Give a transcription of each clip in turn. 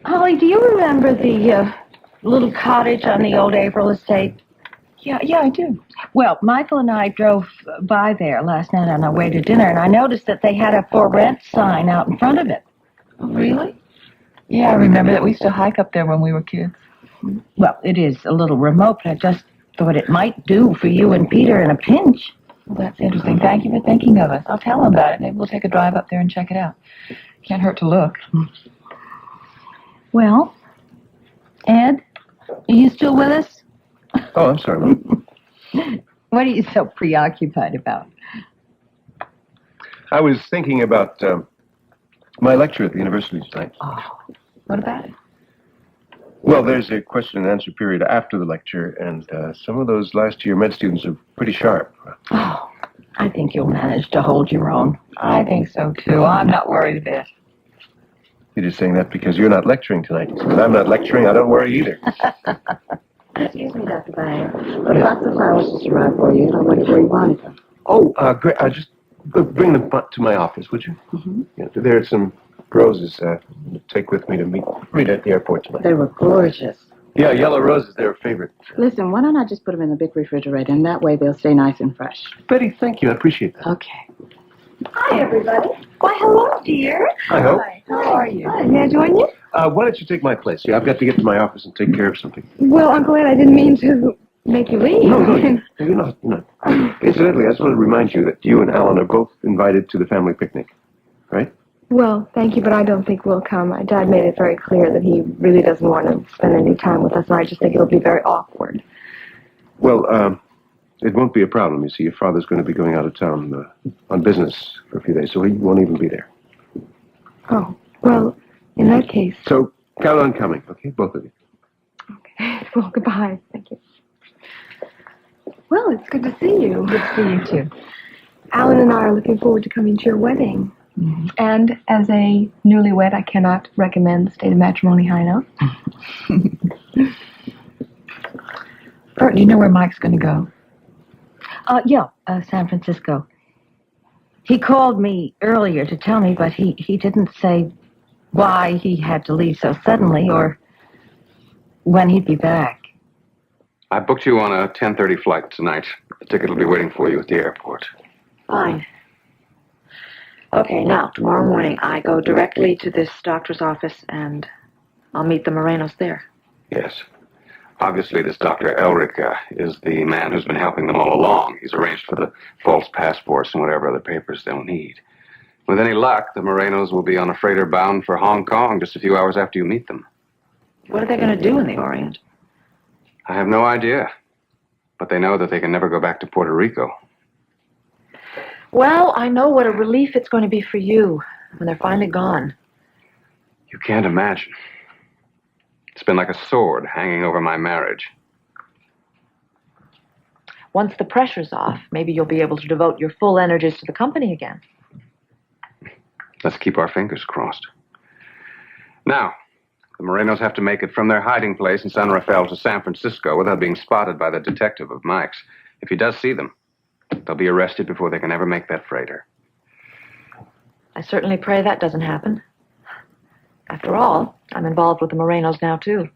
Holly, do you remember the little cottage on the old April estate? Yeah, I do. Well, Michael and I drove by there last night on our way to dinner, and I noticed that they had a for rent sign out in front of it. Oh, really? Yeah, I remember that. We used to hike up there when we were kids. Well, it is a little remote, but I just thought it might do for you and Peter in a pinch. Well, that's interesting. Thank you for thinking of us. I'll tell them about it. Maybe we'll take a drive up there and check it out. Can't hurt to look. Well, Ed, are you still with us? Oh, I'm sorry. What are you so preoccupied about? I was thinking about my lecture at the university tonight. Oh, what about it? Well, there's a question and answer period after the lecture, and some of those last year med students are pretty sharp. Oh, I think you'll manage to hold your own. I think so, too. I'm not worried a bit. You're just saying that because you're not lecturing tonight. Because I'm not lecturing, I don't worry either. Excuse me, Dr. Bayer. The box of flowers just arrived for you, and I wondered where you wanted them. Oh, great. Just bring them to my office, would you? Mm-hmm. Yeah, there are some roses to take with me to meet Rita at the airport tonight. They were gorgeous. Yeah, yellow roses, they're a favorite. Listen, why don't I just put them in the big refrigerator, and that way they'll stay nice and fresh. Betty, thank you. I appreciate that. Okay. Hi, everybody. Why, hello, dear. I hope. Hi, how are you? Hi, may I join you? Why don't you take my place? Yeah, I've got to get to my office and take care of something. Well, Uncle Ed, I didn't mean to make you leave. No, you're not. Incidentally, I just want to remind you that you and Alan are both invited to the family picnic, right? Well, thank you, but I don't think we'll come. My dad made it very clear that he really doesn't want to spend any time with us, and I just think it'll be very awkward. Well, it won't be a problem. You see, your father's going to be going out of town on business for a few days, so he won't even be there. Oh, well, in that case... So, count on coming, okay? Both of you. Okay. Well, goodbye. Thank you. Well, it's good to see you. Good to see you, too. Alan and I are looking forward to coming to your wedding. Mm-hmm. And as a newlywed, I cannot recommend the state of matrimony high enough. Bert, do you know where Mike's going to go? Yeah, San Francisco. He called me earlier to tell me, but he didn't say why he had to leave so suddenly or when he'd be back. I booked you on a 10:30 flight tonight. The ticket will be waiting for you at the airport. Fine. Okay, now, tomorrow morning, I go directly to this doctor's office, and I'll meet the Morenos there. Yes. Obviously, this Dr. Elric is the man who's been helping them all along. He's arranged for the false passports and whatever other papers they'll need. With any luck, the Morenos will be on a freighter bound for Hong Kong just a few hours after you meet them. What are they going to do in the Orient? I have no idea. But they know that they can never go back to Puerto Rico. Well, I know what a relief it's going to be for you when they're finally gone. You can't imagine. It's been like a sword hanging over my marriage. Once the pressure's off, maybe you'll be able to devote your full energies to the company again. Let's keep our fingers crossed. Now, the Morenos have to make it from their hiding place in San Rafael to San Francisco without being spotted by the detective of Mike's. If he does see them, they'll be arrested before they can ever make that freighter. I certainly pray that doesn't happen. After all, I'm involved with the Morenos now, too.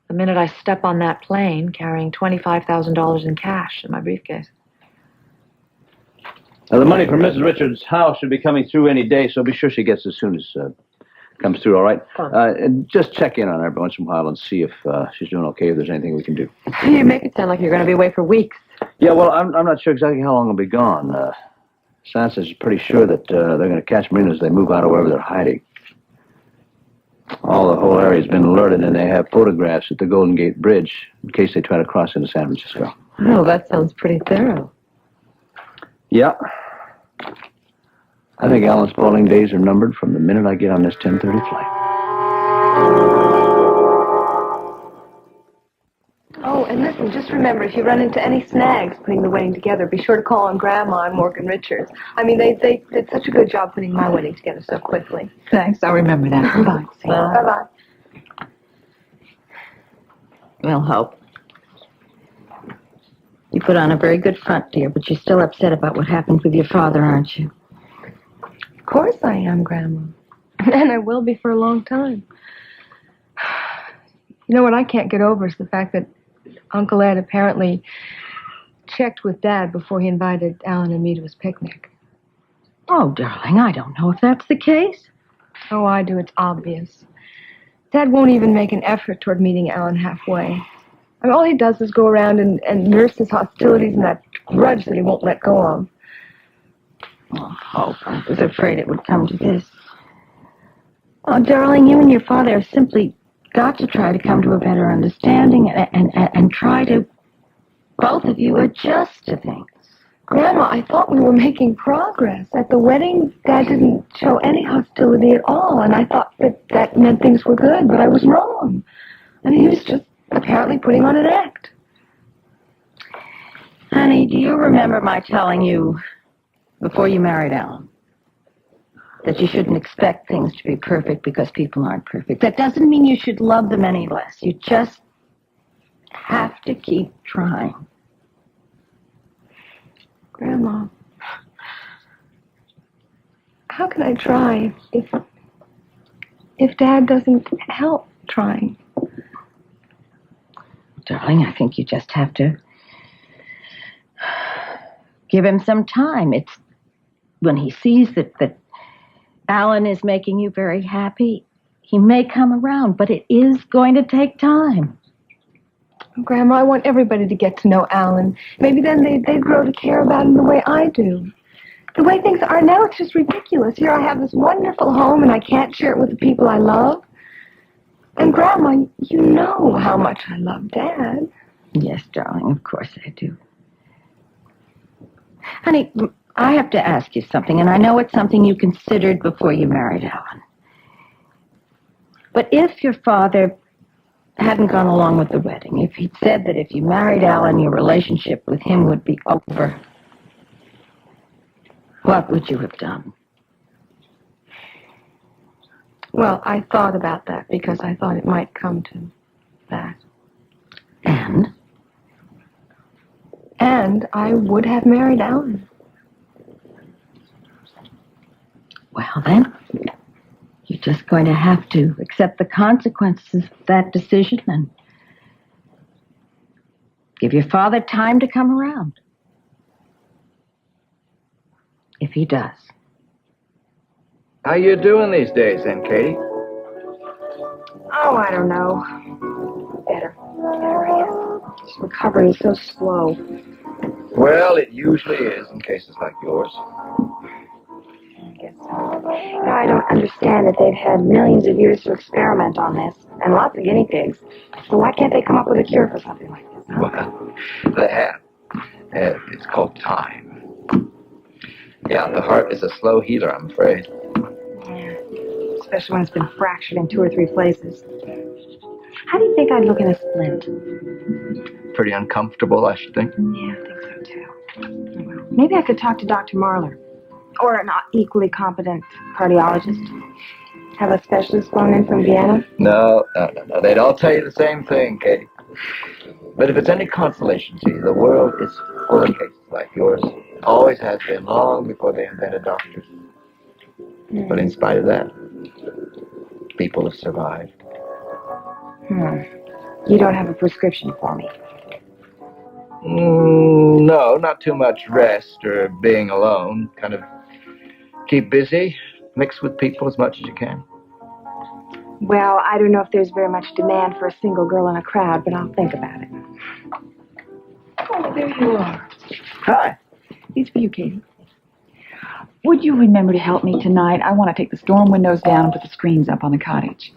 The minute I step on that plane, carrying $25,000 in cash in my briefcase. Now, the money for Mrs. Richards' house should be coming through any day, so be sure she gets as soon as comes through, all right? And just check in on her every once in a while and see if she's doing okay, if there's anything we can do. You make it sound like you're going to be away for weeks. Yeah, well, I'm not sure exactly how long I'll be gone. Sansa's pretty sure that they're going to catch Marina as they move out of wherever they're hiding. The whole area's been alerted, and they have photographs at the Golden Gate Bridge in case they try to cross into San Francisco. Oh, that sounds pretty thorough. Yeah. I think Alan Spaulding days are numbered from the minute I get on this 10:30 flight. Oh, and listen, just remember, if you run into any snags putting the wedding together, be sure to call on Grandma and Morgan Richards. I mean, they did such a good job putting my wedding together so quickly. Thanks, I'll remember that. Bye. Bye-bye. Well, Hope. You put on a very good front, dear, but you're still upset about what happened with your father, aren't you? Of course I am, Grandma. And I will be for a long time. You know what I can't get over is the fact that Uncle Ed apparently checked with Dad before he invited Alan and me to his picnic. Oh, darling, I don't know if that's the case. Oh, I do. It's obvious. Dad won't even make an effort toward meeting Alan halfway. I mean, all he does is go around and nurse his hostilities and that grudge that he won't let go of. Oh, Hope, I was afraid it would come to this. Oh, darling, you and your father have simply got to try to come to a better understanding and try to, both of you, adjust to things. Grandma, I thought we were making progress. At the wedding, Dad didn't show any hostility at all, and I thought that meant things were good, but I was wrong. And he was just apparently putting on an act. Honey, do you remember my telling you before you married Alan that you shouldn't expect things to be perfect because people aren't perfect? That doesn't mean you should love them any less. You just have to keep trying. Grandma, how can I try if Dad doesn't help trying? Darling, I think you just have to give him some time. It's when he sees that Alan is making you very happy, he may come around, but it is going to take time. Grandma, I want everybody to get to know Alan. Maybe then they'd grow to care about him the way I do. The way things are now, it's just ridiculous. Here I have this wonderful home, and I can't share it with the people I love. And, Grandma, you know how much I love Dad. Yes, darling, of course I do. Honey, I have to ask you something, and I know it's something you considered before you married Alan. But if your father hadn't gone along with the wedding, if he'd said that if you married Alan, your relationship with him would be over, what would you have done? Well, I thought about that because I thought it might come to that. And? And I would have married Alan. Well, then, you're just going to have to accept the consequences of that decision and give your father time to come around. If he does. How you doing these days, then, Katie? Oh, I don't know. Better, I guess. This recovery is so slow. Well, it usually is in cases like yours. I guess so. I don't understand that they've had millions of years to experiment on this, and lots of guinea pigs. So why can't they come up with a cure for something like this? Huh? Well, they have. It's called time. Yeah, the heart is a slow healer, I'm afraid. Yeah, especially when it's been fractured in 2 or 3 places. How do you think I'd look in a splint? Pretty uncomfortable, I should think. Yeah, I think so, too. Well, maybe I could talk to Dr. Marler. Or an equally competent cardiologist. Have a specialist flown in from Vienna? No. They'd all tell you the same thing, Katie. But if it's any consolation to you, the world is full of cases like yours. Always has been, long before they invented doctors. But in spite of that, people have survived. You don't have a prescription for me? No, not too much rest or being alone. Kind of keep busy, mix with people as much as you can. Well, I don't know if there's very much demand for a single girl in a crowd, but I'll think about it. Oh, there you are. Hi. These for you, Katie. Would you remember to help me tonight? I want to take the storm windows down and put the screens up on the cottage.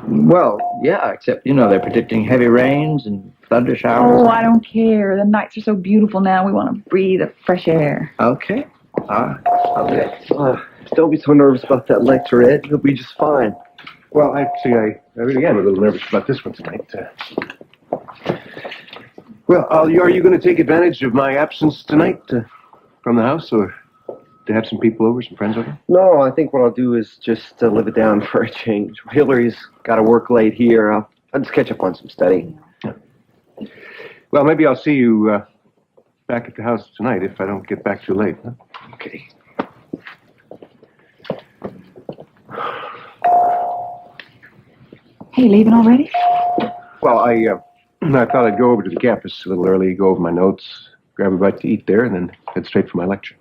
Well, yeah, except, they're predicting heavy rains and thunder showers. Oh, I don't care. The nights are so beautiful now. We want to breathe the fresh air. Okay. All right. I'll do it. Don't be so nervous about that lecture, Ed. You'll be just fine. Well, actually, I really am a little nervous about this one tonight. Well, are you going to take advantage of my absence tonight from the house, or to have some people over, some friends over? No, I think what I'll do is just live it down for a change. Hillary's got to work late here. I'll just catch up on some studying. Yeah. Well, maybe I'll see you back at the house tonight if I don't get back too late. Huh? Okay. Hey, leaving already? Well, I thought I'd go over to the campus a little early, go over my notes, grab a bite to eat there, and then head straight for my lecture.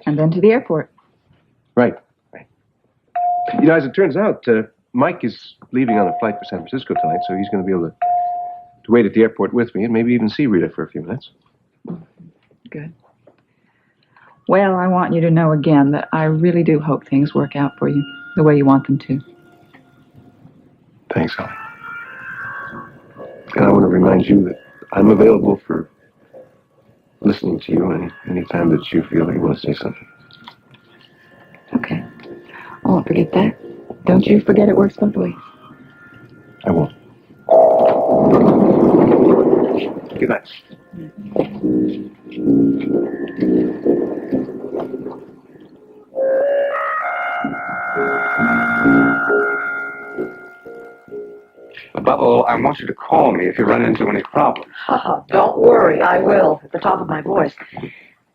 And then to the airport. Right. You know, as it turns out, Mike is leaving on a flight for San Francisco tonight, so he's going to be able to wait at the airport with me and maybe even see Rita for a few minutes. Good. Well, I want you to know again that I really do hope things work out for you the way you want them to. Thanks, Holly. And I want to remind you that I'm available for listening to you any time that you feel that you want to say something. Okay. I won't forget that. Don't you forget it works both ways. I won't. Good night. Bubble, I want you to call me if you run into any problems. Don't worry, I will, at the top of my voice.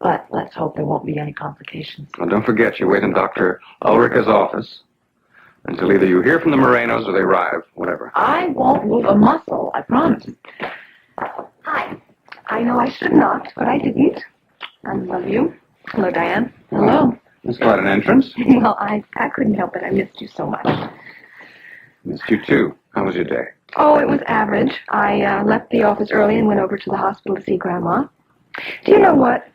But let's hope there won't be any complications. Well, don't forget, you wait in Dr. Ulrich's office until either you hear from the Morenos or they arrive, whatever. I won't move a muscle, I promise. Hi. I know I should not, but I didn't. I love you. Hello, Diane. Hello. That's quite an entrance. Well, I couldn't help it. I missed you so much. Missed you, too. How was your day? Oh, it was average. I left the office early and went over to the hospital to see Grandma. Do you know what?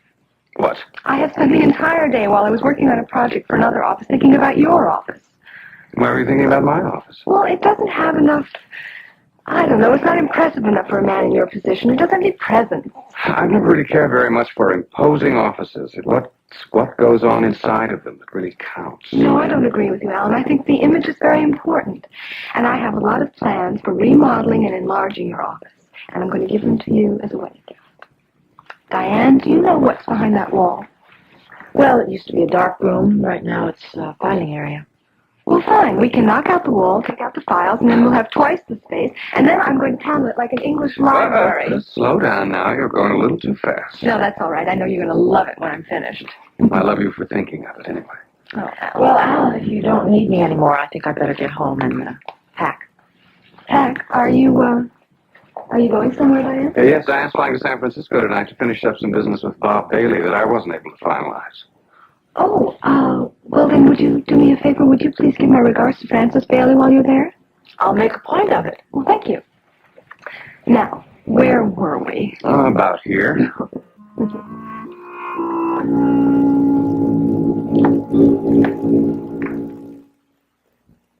What? I have spent the entire day while I was working on a project for another office thinking about your office. Why were you thinking about my office? Well, it doesn't have enough... I don't know. It's not impressive enough for a man in your position. It doesn't need presence. I've never really cared very much for imposing offices. It's what goes on inside of them that really counts. No, I don't agree with you, Alan. I think the image is very important. And I have a lot of plans for remodeling and enlarging your office. And I'm going to give them to you as a wedding gift. Diane, do you know what's behind that wall? Well, it used to be a dark room. Right now it's a filing area. Well, fine. We can knock out the wall, take out the files, and then we'll have twice the space. And then I'm going to handle it like an English library. Slow down now. You're going a little too fast. No, that's all right. I know you're going to love it when I'm finished. I love you for thinking of it anyway. Oh, Well, Al, if you don't need me anymore, I think I'd better get home and pack. Pack, are you going somewhere, Diane? Yes, Diane's flying to San Francisco tonight to finish up some business with Bob Bailey that I wasn't able to finalize. Oh, well then would you do me a favor? Would you please give my regards to Francis Bailey while you're there? I'll make a point of it. Well, thank you. Now, where were we? About here.